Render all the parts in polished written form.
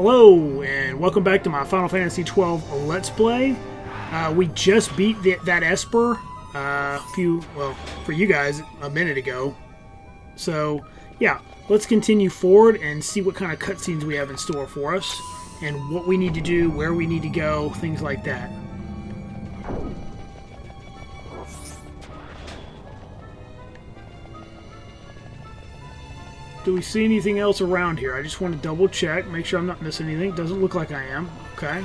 Hello, and welcome back to my Final Fantasy XII Let's Play. We just beat that Esper for you guys, a minute ago. So, yeah, let's continue forward and see what kind of cutscenes we have in store for us, and what we need to do, where we need to go, things like that. Do we see anything else around here? I just want to double check, make sure I'm not missing anything. Doesn't look like I am. Okay.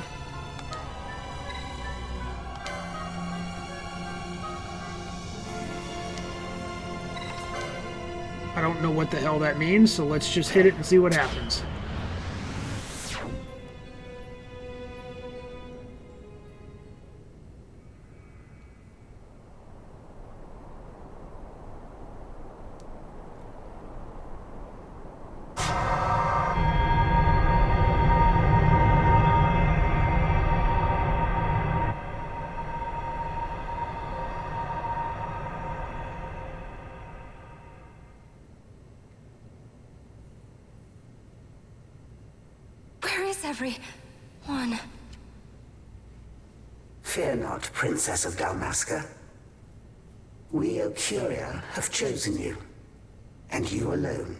I don't know what the hell that means, so let's just hit it and see what happens. Everyone. Fear not, Princess of Dalmasca. We Occurian have chosen you, and you alone.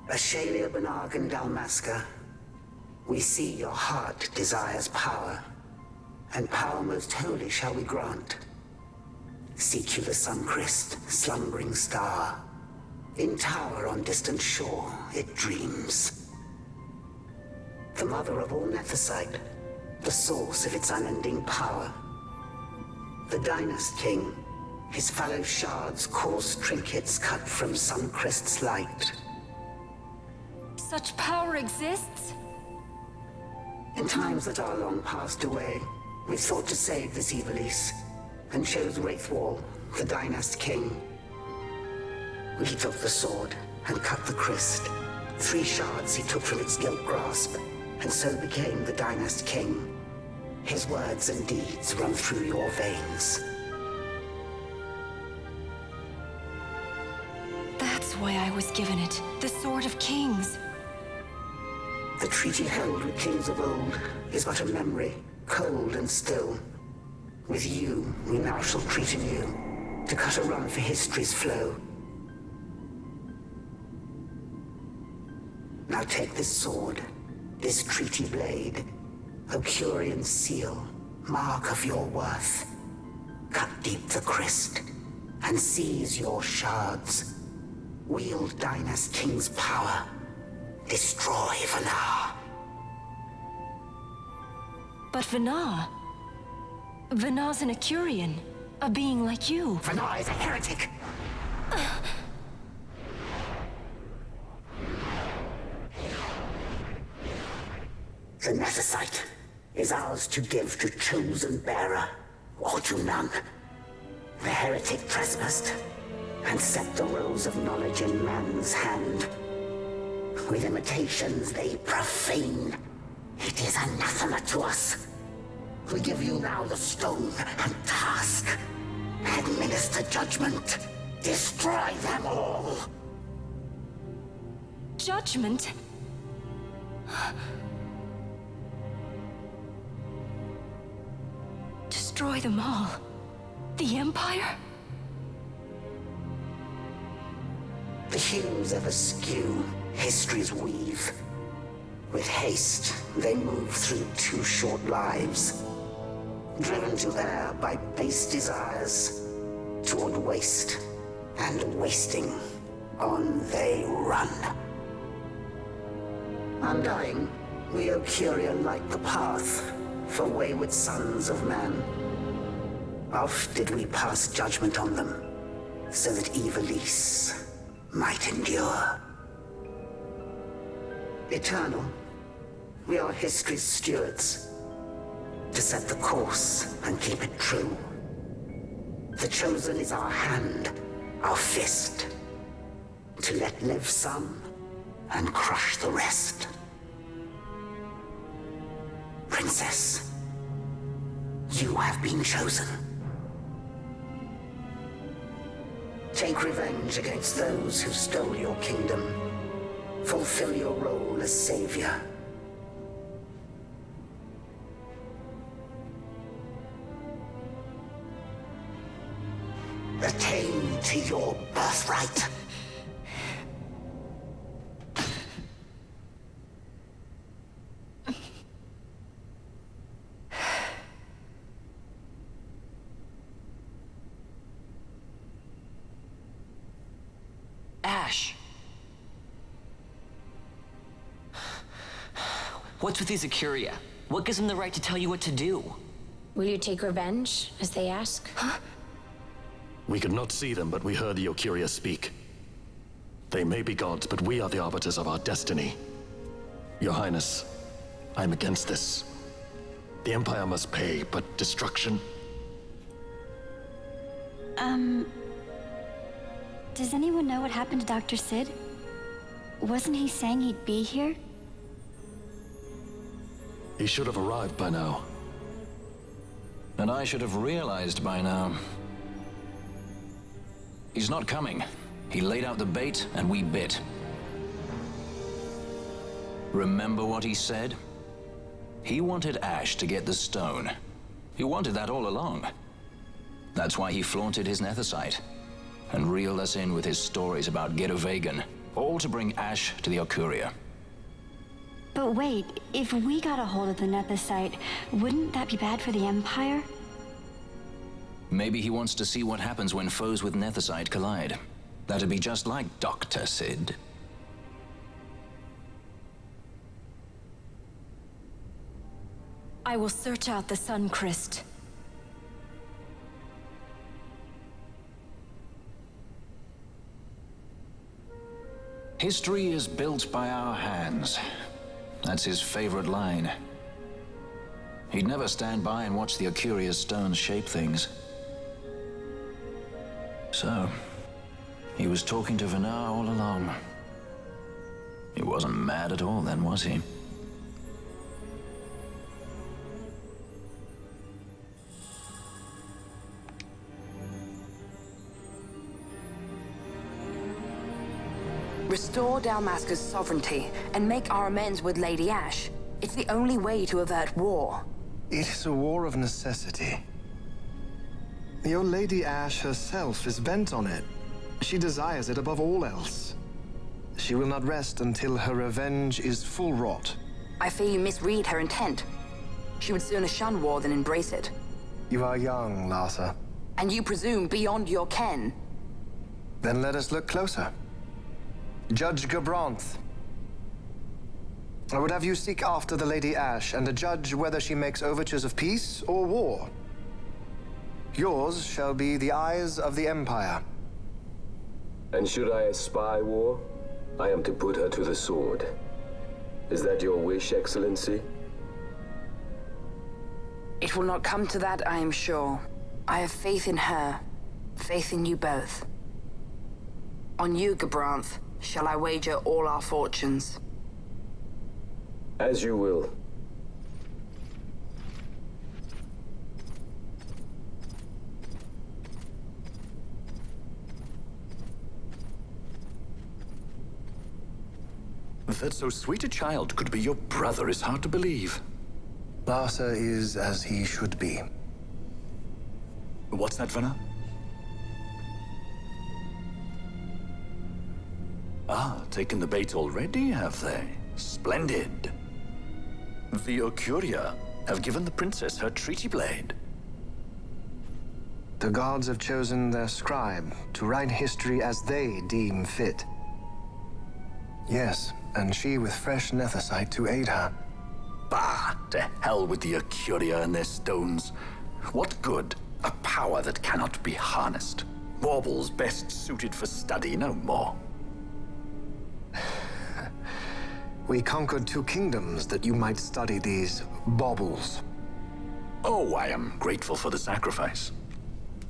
Ashe, and Dalmasca, we see your heart desires power, and power most holy shall we grant. Seek you the sun-crest, slumbering star. In tower on distant shore, it dreams. The mother of all Nephesite, the source of its unending power. The Dynast King, his fallow shards, coarse trinkets cut from sun-crest's light. Such power exists? In times that are long passed away, we sought to save this Ivalice, and chose Wraithwall, the Dynast King. We took the sword, and cut the crest. 3 shards he took from its gilt grasp, and so became the Dynast King. His words and deeds run through your veins. That's why I was given it, the Sword of Kings. The treaty held with kings of old is but a memory, cold and still. With you, we now shall treat anew, to cut a run for history's flow. Now take this sword, this treaty blade, Occurian seal, mark of your worth. Cut deep the crest, and seize your shards. Wield Dynast King's power. Destroy Vanar. But Vanar? Vanar's an Occurian, a being like you. Vanar is a heretic. The Nephesite is ours to give to chosen bearer, or to none. The heretic trespassed, and set the rose of knowledge in man's hand. With imitations they profane. It is anathema to us. We give you now the stone and task. Administer judgment. Destroy them all. Judgment? Destroy them all? The Empire? The hues ever skew history's weave. With haste, they move through 2 short lives. Driven to err by base desires. Toward waste, and wasting, on they run. Undying, we Occurian light the path for wayward sons of man. Oft did we pass judgment on them, so that Ivalice might endure. Eternal, we are history's stewards, to set the course and keep it true. The Chosen is our hand, our fist. To let live some, and crush the rest. Princess, you have been chosen. Take revenge against those who stole your kingdom. Fulfill your role as savior. Attain to your birthright. Ashe. What's with these Occurian? What gives them the right to tell you what to do? Will you take revenge, as they ask? We could not see them, but we heard the Occurian speak. They may be gods, but we are the arbiters of our destiny. Your Highness, I'm against this. The Empire must pay, but destruction? Does anyone know what happened to Dr. Sid? Wasn't he saying he'd be here? He should have arrived by now. And I should have realized by now. He's not coming. He laid out the bait, and we bit. Remember what he said? He wanted Ashe to get the stone. He wanted that all along. That's why he flaunted his nethicite, and reeled us in with his stories about Ghetto-Vagan, all to bring Ashe to the Occurian. But wait, if we got a hold of the nethicite, wouldn't that be bad for the Empire? Maybe he wants to see what happens when foes with nethicite collide. That'd be just like Dr. Sid. I will search out the Sun Crest. History is built by our hands. That's his favorite line. He'd never stand by and watch the Occurian stones shape things. So, he was talking to Venar all along. He wasn't mad at all then, was he? Restore Dalmasca's sovereignty and make our amends with Lady Ashe. It's the only way to avert war. It is a war of necessity. Your Lady Ashe herself is bent on it. She desires it above all else. She will not rest until her revenge is full wrought. I fear you misread her intent. She would sooner shun war than embrace it. You are young, Larsa. And you presume beyond your ken. Then let us look closer. Judge Gabranth. I would have you seek after the Lady Ashe and judge whether she makes overtures of peace or war. Yours shall be the eyes of the Empire. And should I espy war, I am to put her to the sword. Is that your wish, Excellency? It will not come to that, I am sure. I have faith in her, faith in you both. On you, Gabranth, shall I wager all our fortunes? As you will. That so sweet a child could be your brother is hard to believe. Larsa is as he should be. What's that, Venar? Ah, taken the bait already, have they? Splendid. The Occurian have given the princess her treaty blade. The gods have chosen their scribe to write history as they deem fit. Yes, and she with fresh nethicite to aid her. Bah! To hell with the Occurian and their stones. What good? A power that cannot be harnessed. Baubles best suited for study, no more. We conquered 2 kingdoms that you might study these baubles. Oh, I am grateful for the sacrifice.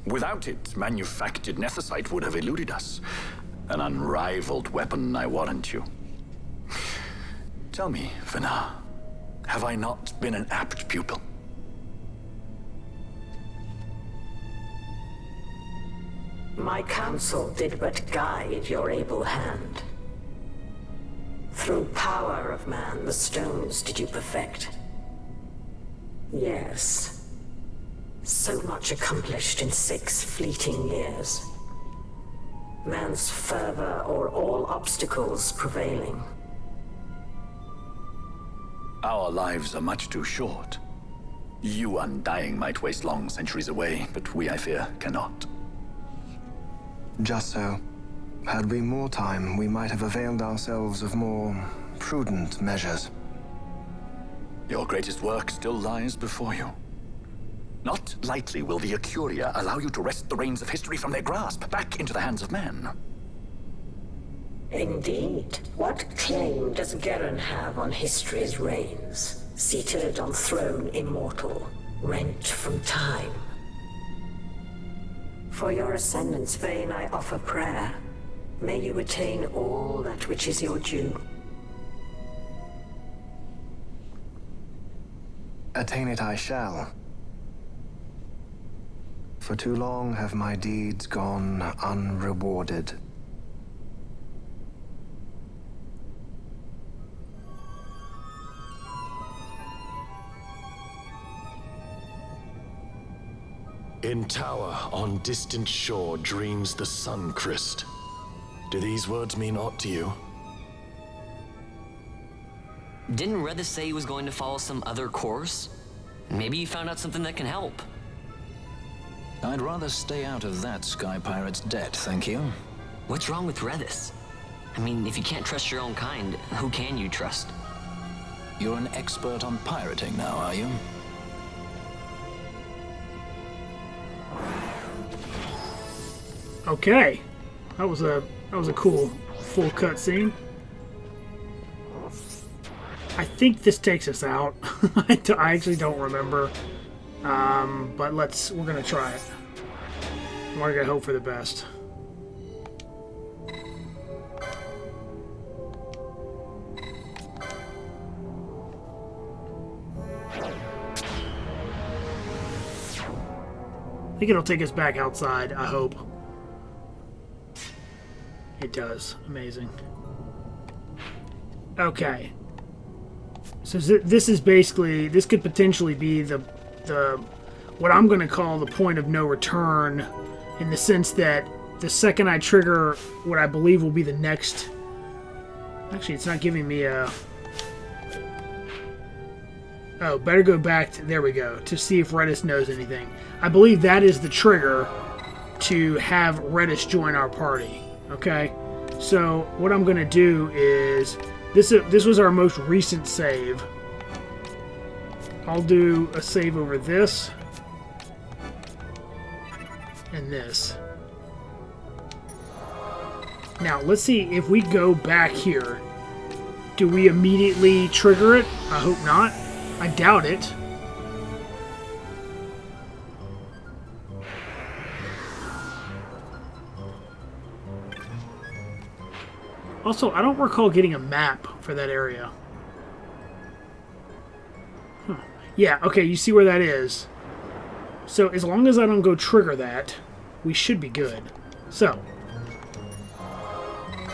Without it, manufactured nethicite would have eluded us. An unrivaled weapon, I warrant you. Tell me, Vana, have I not been an apt pupil? My counsel did but guide your able hand. Through power of man, the stones did you perfect. Yes. So much accomplished in 6 fleeting years. Man's fervor o'er all obstacles prevailing. Our lives are much too short. You undying might waste long centuries away, but we, I fear, cannot. Just so. Had we more time, we might have availed ourselves of more prudent measures. Your greatest work still lies before you. Not lightly will the Occurian allow you to wrest the reins of history from their grasp, back into the hands of men. Indeed. What claim does Garen have on history's reins? Seated on throne immortal, rent from time. For your ascendant's vein I offer prayer. May you attain all that which is your due. Attain it I shall. For too long have my deeds gone unrewarded. In tower on distant shore dreams the sun Christ. Do these words mean aught to you? Didn't Redis say he was going to follow some other course? Maybe you found out something that can help. I'd rather stay out of that Sky Pirate's debt, thank you. What's wrong with Redis? I mean, if you can't trust your own kind, who can you trust? You're an expert on pirating now, are you? Okay, that was a cool full cutscene. I think this takes us out. I actually don't remember, but we're gonna try it. We're gonna hope for the best. I think it'll take us back outside. I hope. It does. Amazing. Okay. So this is basically, this could potentially be the what I'm going to call the point of no return, in the sense that the second I trigger what I believe will be the next. Actually, it's not giving me a. Oh, better go back to, there we go, to see if Redis knows anything. I believe that is the trigger to have Redis join our party. Okay, so what I'm going to do is, this was our most recent save. I'll do a save over this and this. Now, let's see if we go back here. Do we immediately trigger it? I hope not. I doubt it. Also, I don't recall getting a map for that area. Huh. Yeah, okay, you see where that is. So, as long as I don't go trigger that, we should be good. So,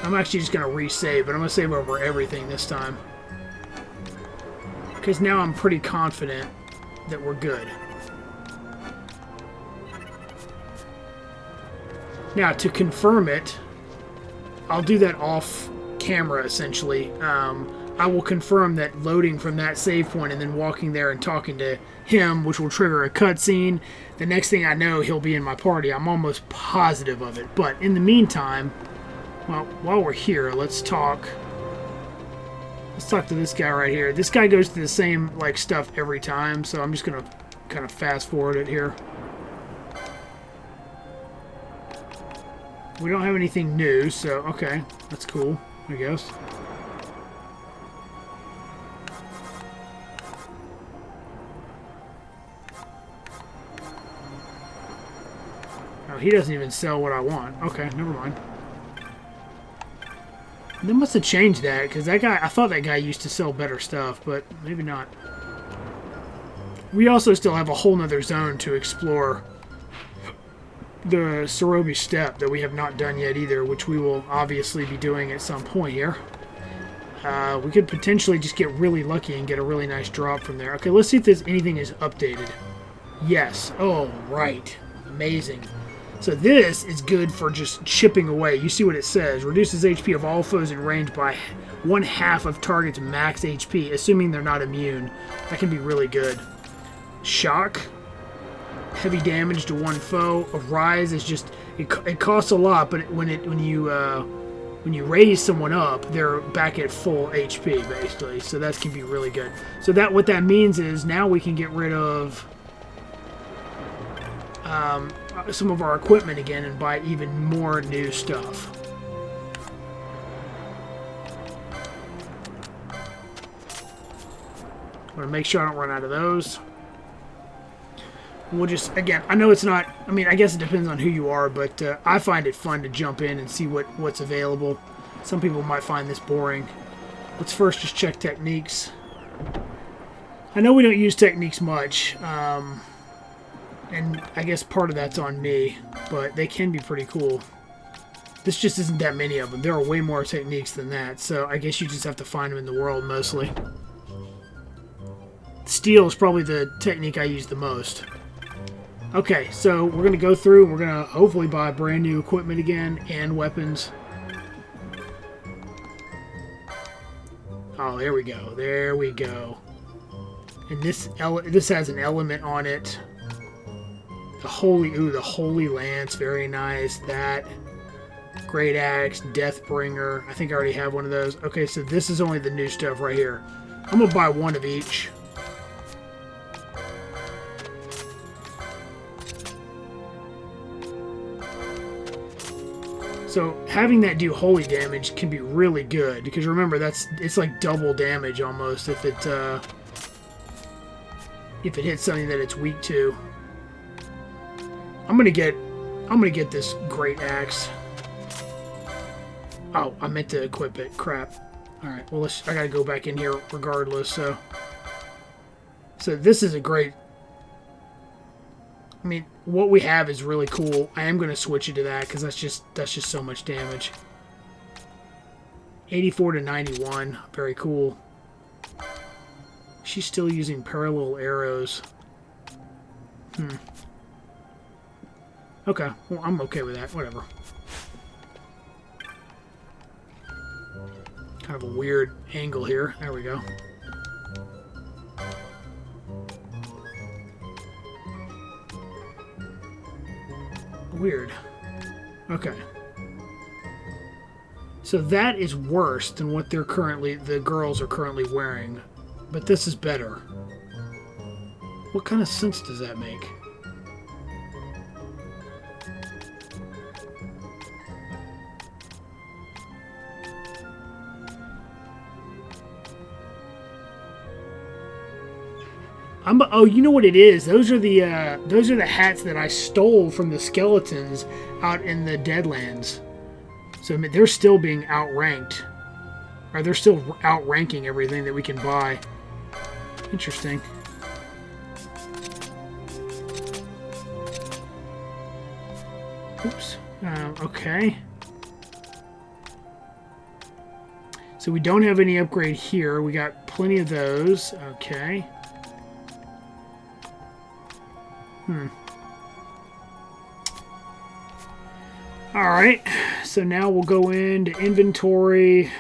I'm actually just going to resave, but I'm going to save over everything this time. Because now I'm pretty confident that we're good. Now, to confirm it, I'll do that off camera, essentially. I will confirm that loading from that save point and then walking there and talking to him, which will trigger a cutscene. The next thing I know, he'll be in my party. I'm almost positive of it. But in the meantime, well, while we're here, let's talk to this guy right here. This guy goes through the same stuff every time, so I'm just gonna kind of fast forward it here. We don't have anything new, so okay, that's cool, I guess. Oh, he doesn't even sell what I want. Okay, never mind. They must have changed that, because that guy, I thought that guy used to sell better stuff, but maybe not. We also still have a whole nother zone to explore. The Sorobi Steppe that we have not done yet either, which we will obviously be doing at some point here. We could potentially just get really lucky and get a really nice drop from there. Okay, let's see if there's anything is updated. Yes. Oh, right. Amazing. So this is good for just chipping away. You see what it says. Reduces HP of all foes in range by 1/2 of target's max HP, assuming they're not immune. That can be really good. Shock. Heavy damage to one foe. A rise is just... It costs a lot, but when you raise someone up, they're back at full HP, basically. So that can be really good. So that what that means is now we can get rid of some of our equipment again and buy even more new stuff. I want to make sure I don't run out of those. We'll just, again, I know it's not, I mean, I guess it depends on who you are, but I find it fun to jump in and see what's available. Some people might find this boring. Let's first just check techniques. I know we don't use techniques much, and I guess part of that's on me, but they can be pretty cool. This just isn't that many of them. There are way more techniques than that, so I guess you just have to find them in the world mostly. Steel is probably the technique I use the most. Okay, so we're going to go through and we're going to hopefully buy brand new equipment again and weapons. Oh, there we go. There we go. And this has an element on it. The Holy Lance, very nice. That. Great Axe, Deathbringer. I think I already have one of those. Okay, so this is only the new stuff right here. I'm going to buy one of each. So having that do holy damage can be really good because remember it's like double damage almost if it hits something that it's weak to. I'm gonna get this Great Axe. Oh, I meant to equip it. Crap. All right. Well, I gotta go back in here regardless. So this is a great. I mean, what we have is really cool. I am going to switch it to that because that's just so much damage. 84 to 91. Very cool. She's still using parallel arrows. Okay. Well, I'm okay with that. Whatever. Kind of a weird angle here. There we go. Weird. Okay. So that is worse than what the girls are currently wearing. But this is better. What kind of sense does that make? Oh, you know what it is? Those are the hats that I stole from the skeletons out in the Deadlands. So I mean, they're still being outranked, or they're still outranking everything that we can buy. Interesting. Oops. Okay. So we don't have any upgrade here. We got plenty of those. Okay. Alright, so now we'll go into inventory.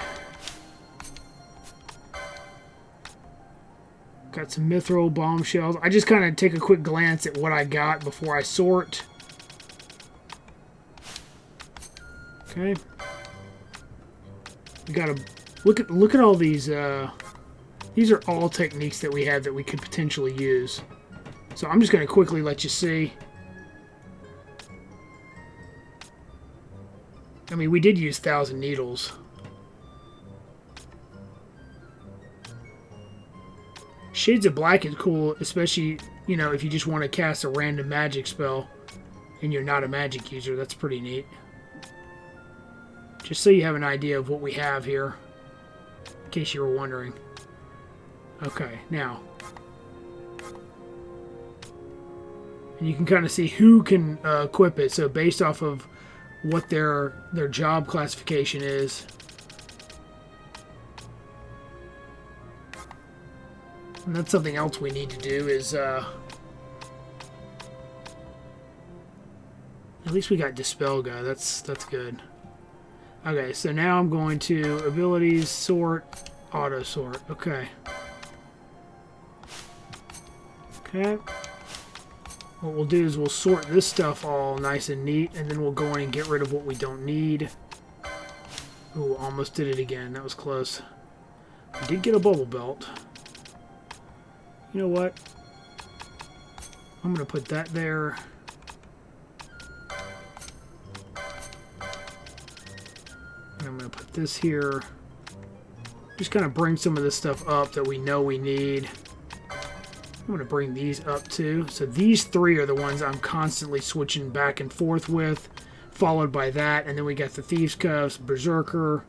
Got some mithril bombshells. I just kind of take a quick glance at what I got before I sort. Okay. We gotta look at all these. These are all techniques that we have that we could potentially use. So I'm just going to quickly let you see. I mean, we did use 1,000 needles. Shades of Black is cool, especially, you know, if you just want to cast a random magic spell. and you're not a magic user. That's pretty neat. Just so you have an idea of what we have here, in case you were wondering. Okay, now. And you can kind of see who can equip it. So based off of what their job classification is. And that's something else we need to do is... at least we got Dispel guy. That's good. Okay, so now I'm going to abilities, sort, auto sort. Okay. Okay. What we'll do is we'll sort this stuff all nice and neat, and then we'll go in and get rid of what we don't need. Ooh, almost did it again. That was close. We did get a bubble belt. You know what? I'm going to put that there. And I'm going to put this here. Just kind of bring some of this stuff up that we know we need. I'm going to bring these up too. So these three are the ones I'm constantly switching back and forth with. Followed by that. And then we got the Thieves' Cuffs, Berserker,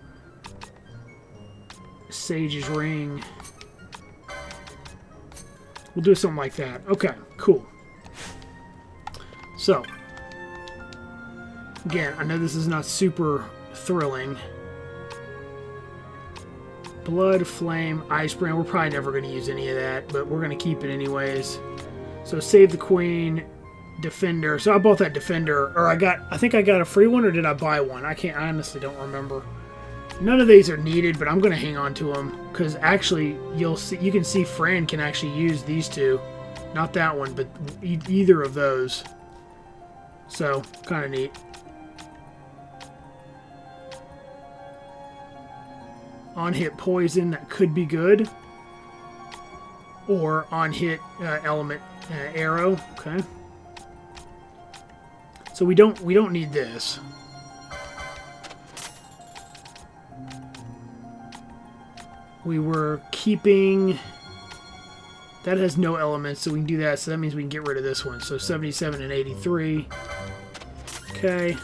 Sage's Ring. We'll do something like that. Okay, cool. So, again, I know this is not super thrilling. Blood, Flame, Ice Brand. We're probably never going to use any of that, but we're going to keep it anyways. So, Save the Queen, Defender. So, I bought that Defender, or I think I got a free one, or did I buy one? I honestly don't remember. None of these are needed, but I'm going to hang on to them because actually you can see Fran can actually use these two. Not that one, but either of those. So, kind of neat. On-hit poison, that could be good. Or on-hit element arrow. Okay. So we don't need this. We were keeping... That has no elements, so we can do that. So that means we can get rid of this one. So 77 and 83. Okay.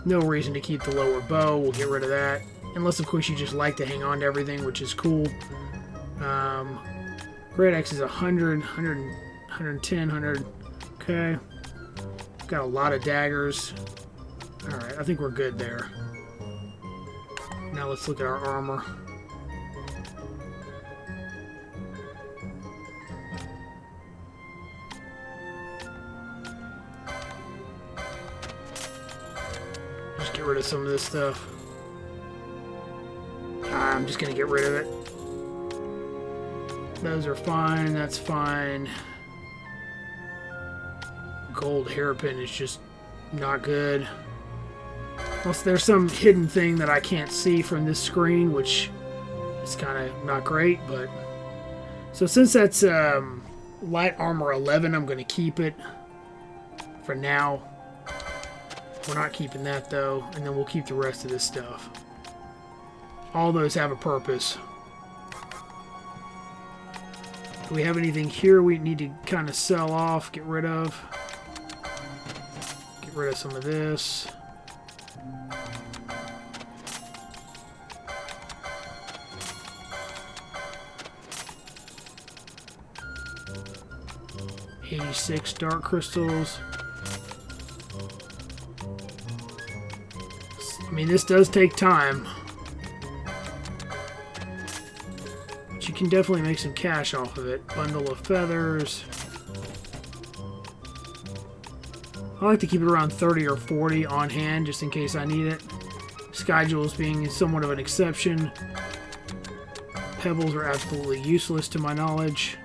No reason to keep the lower bow. We'll get rid of that. Unless, of course, you just like to hang on to everything, which is cool. Great Axe is 100, 110, 100. Okay. Got a lot of daggers. Alright, I think we're good there. Now let's look at our armor. Just get rid of some of this stuff. I'm just going to get rid of it. Those are fine. That's fine. Gold hairpin is just not good. Unless there's some hidden thing that I can't see from this screen, which is kind of not great. But so since that's light armor 11, I'm going to keep it for now. We're not keeping that though, and then we'll keep the rest of this stuff. All those have a purpose. Do we have anything here we need to kind of sell off, get rid of? Get rid of some of this. $86 dark crystals. I mean, this does take time. But you can definitely make some cash off of it. Bundle of feathers. I like to keep it around 30 or 40 on hand, just in case I need it. Sky jewels being somewhat of an exception. Pebbles are absolutely useless to my knowledge.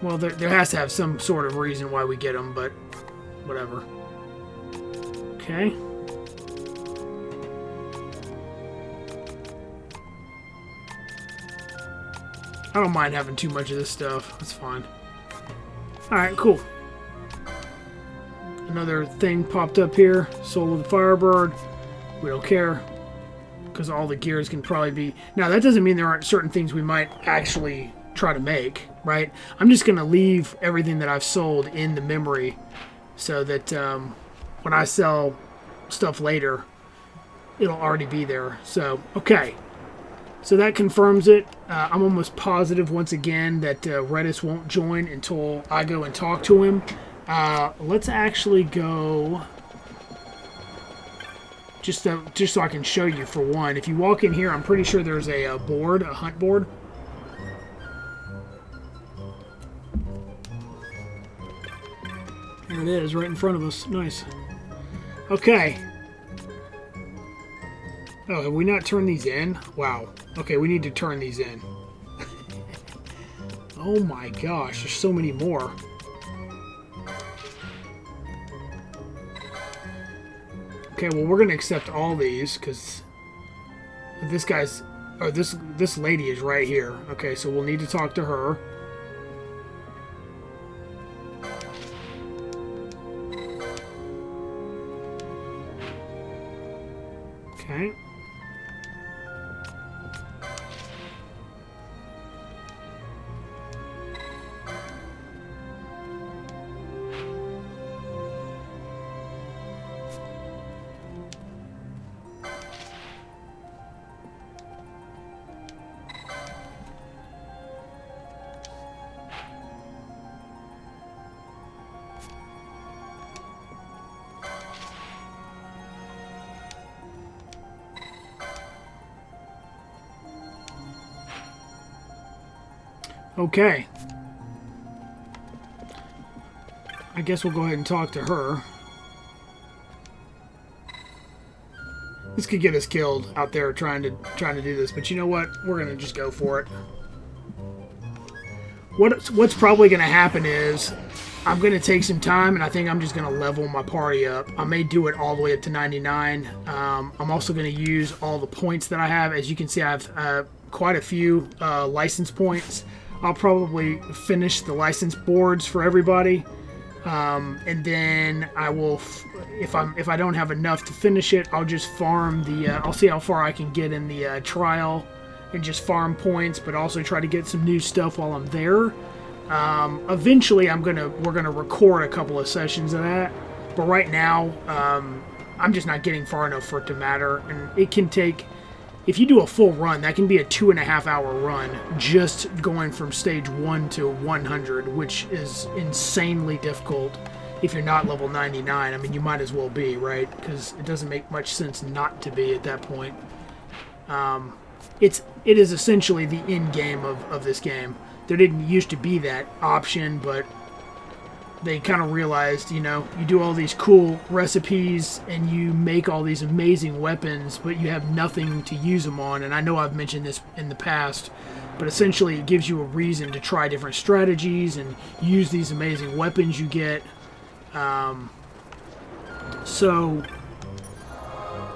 Well, there has to have some sort of reason why we get them, but whatever. Okay. I don't mind having too much of this stuff. That's fine. Alright, cool. Another thing popped up here. Soul of the Firebird. We don't care. Because all the gears can probably be... Now, that doesn't mean there aren't certain things we might actually try to make. right? I'm just going to leave everything that I've sold in the memory so that when I sell stuff later, it'll already be there. So, okay. So that confirms it. I'm almost positive once again that Redis won't join until I go and talk to him. Let's actually go... Just so I can show you, for one. If you walk in here, I'm pretty sure there's a board, a hunt board. There it is, right in front of us. Nice. Okay. Oh, have we not turned these in? Wow. Okay, we need to turn these in. Oh my gosh, there's so many more. Okay, well, we're gonna accept all these because this guy's, or this lady is right here. Okay, so we'll need to talk to her. Okay. Okay. I guess we'll go ahead and talk to her. This could get us killed out there trying to do this, but you know what? We're gonna just go for it. What's probably gonna happen is I'm gonna take some time, and I think I'm just gonna level my party up. I may do it all the way up to 99. I'm also gonna use all the points that I have. As you can see, I have quite a few license points. I'll probably finish the license boards for everybody, and then I will, if I don't have enough to finish it, I'll just farm the. I'll see how far I can get in the trial, and just farm points, but also try to get some new stuff while I'm there. Eventually, we're gonna record a couple of sessions of that, but right now, I'm just not getting far enough for it to matter, and it can take. If you do a full run, that can be a 2.5 hour run just going from stage 1 to 100, which is insanely difficult if you're not level 99. I mean, you might as well be, right? Because it doesn't make much sense not to be at that point. It is essentially the end game of this game. There didn't used to be that option, but they kind of realized, you know, you do all these cool recipes and you make all these amazing weapons, but you have nothing to use them on. And I know I've mentioned this in the past, but essentially it gives you a reason to try different strategies and use these amazing weapons you get. So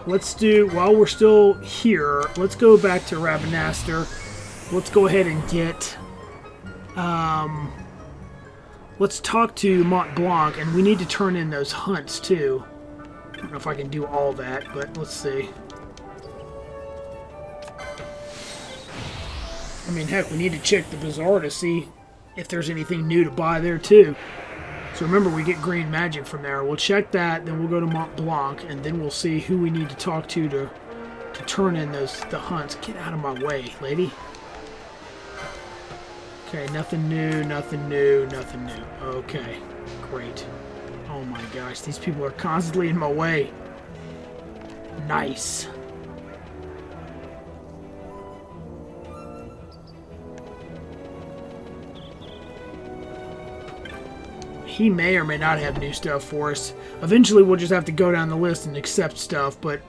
let's do, while we're still here, let's go back to Ravenaster. Let's go ahead and get... let's talk to Mont Blanc, and we need to turn in those hunts, too. I don't know if I can do all that, but let's see. I mean, heck, we need to check the bazaar to see if there's anything new to buy there, too. So remember, we get green magic from there. We'll check that, then we'll go to Mont Blanc, and then we'll see who we need to talk to turn in the hunts. Get out of my way, lady. Okay, nothing new, nothing new, nothing new. Okay, great. Oh my gosh, these people are constantly in my way. Nice. He may or may not have new stuff for us. Eventually, we'll just have to go down the list and accept stuff, but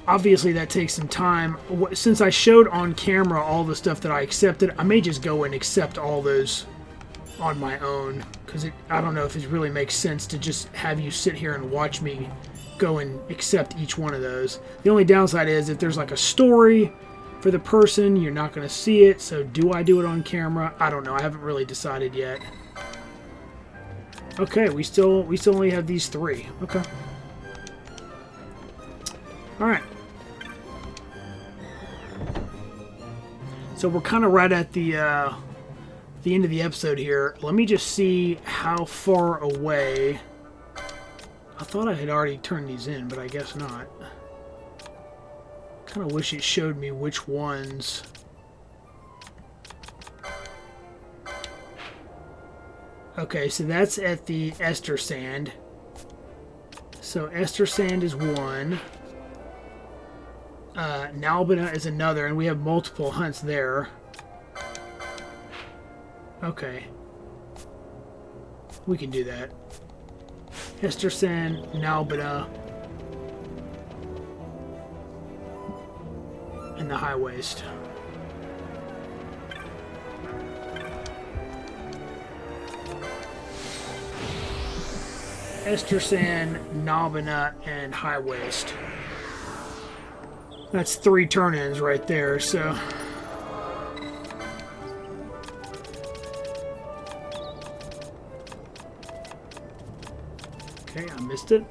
obviously that takes some time. Since I showed on camera all the stuff that I accepted, I may just go and accept all those on my own, because I don't know if it really makes sense to just have you sit here and watch me go and accept each one of those. The only downside is if there's like a story for the person, you're not going to see it, so do I do it on camera? I don't know. I haven't really decided yet. Okay, we still only have these 3. Okay. Alright. So we're kind of right at the the end of the episode here. Let me just see how far away. I thought I had already turned these in, but I guess not. Kind of wish it showed me which ones. Okay, so that's at the Ester Sand. So Ester Sand is one. Nalbina is another, and we have multiple hunts there. Okay. We can do that. Ester Sand, Nalbina, and the High Waste. Ester Sand, Nalbina, and High Waste. That's 3 turn-ins right there, so... Okay, I missed it.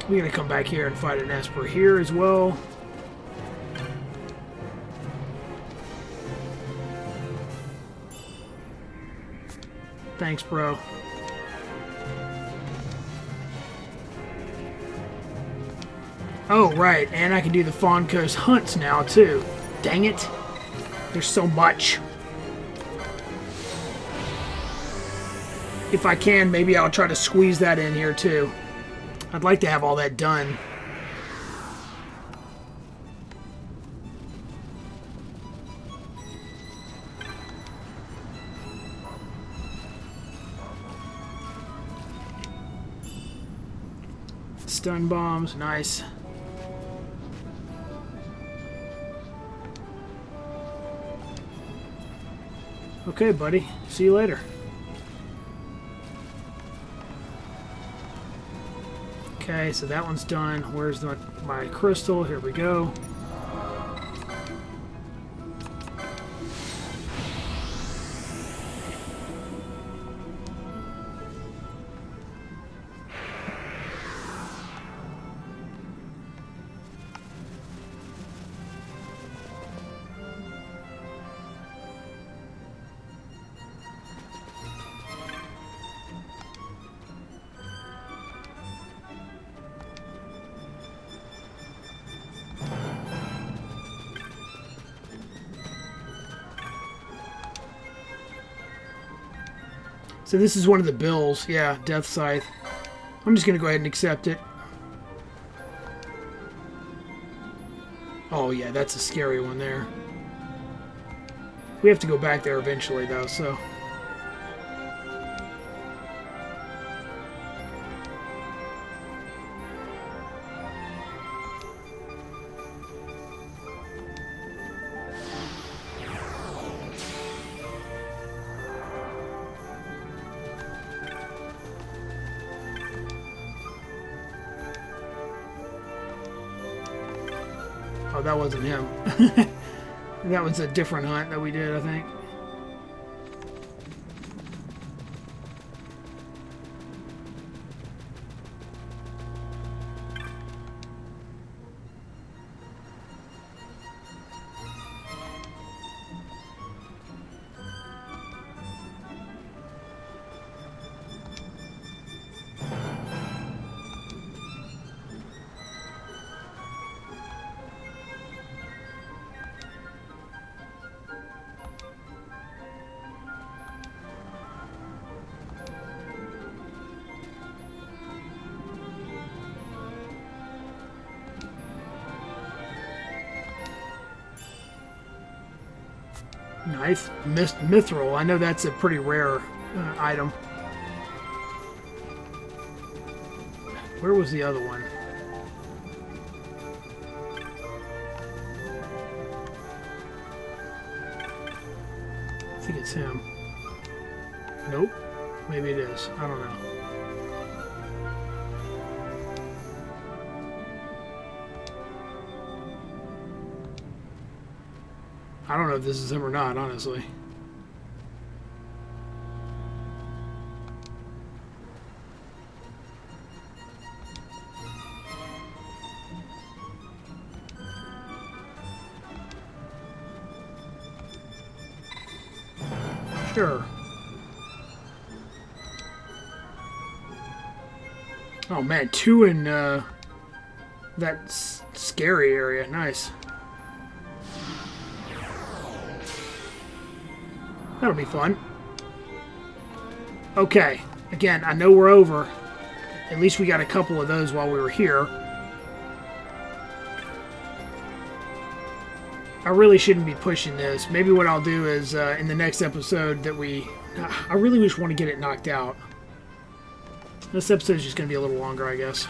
We're gonna come back here and fight an Esper here as well. Thanks, bro. Oh, right, and I can do the Fawn Coast hunts now, too. Dang it. There's so much. If I can, maybe I'll try to squeeze that in here, too. I'd like to have all that done. Stun bombs, nice. Okay, buddy. See you later. Okay, so that one's done. Where's my crystal? Here we go. So this is one of the bills. Yeah, Death Scythe. I'm just going to go ahead and accept it. Oh, yeah, that's a scary one there. We have to go back there eventually, though, so... Oh, that wasn't him. That was a different hunt that we did, I think. Nice. Mithril. I know that's a pretty rare item. Where was the other one? I think it's him. Nope. Maybe it is. I don't know. I don't know if this is him or not, honestly. Sure. Oh man, 2 in that scary area. Nice. That'll be fun. Okay. Again, I know we're over. At least we got a couple of those while we were here. I really shouldn't be pushing this. Maybe what I'll do is in the next episode that I really just want to get it knocked out. This episode is just going to be a little longer, I guess.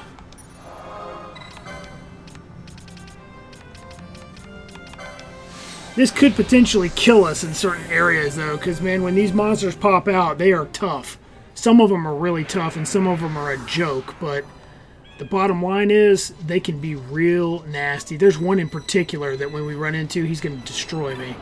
This could potentially kill us in certain areas, though, because, man, when these monsters pop out, they are tough. Some of them are really tough, and some of them are a joke, but the bottom line is they can be real nasty. There's one in particular that when we run into, he's going to destroy me.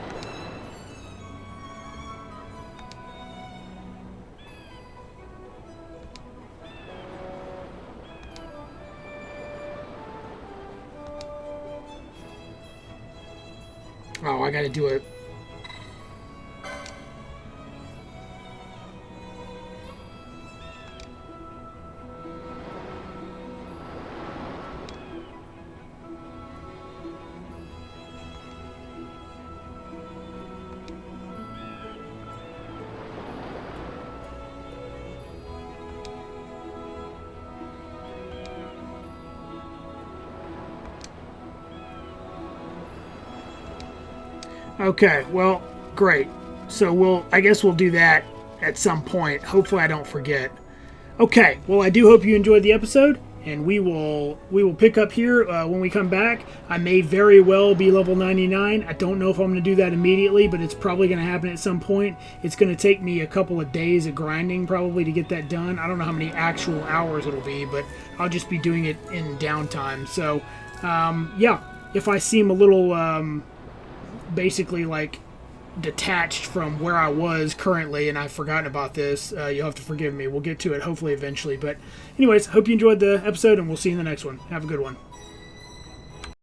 Oh, I gotta do it. Okay, well, great. So I guess we'll do that at some point. Hopefully I don't forget. Okay, well, I do hope you enjoyed the episode, and we will pick up here when we come back. I may very well be level 99. I don't know if I'm going to do that immediately, but it's probably going to happen at some point. It's going to take me a couple of days of grinding probably to get that done. I don't know how many actual hours it'll be, but I'll just be doing it in downtime. So, yeah, if I seem a little... basically like detached from where I was currently and I've forgotten about this, you'll have to forgive me. We'll get to it hopefully eventually, but anyways, hope you enjoyed the episode and we'll see you in the next one. Have a good one.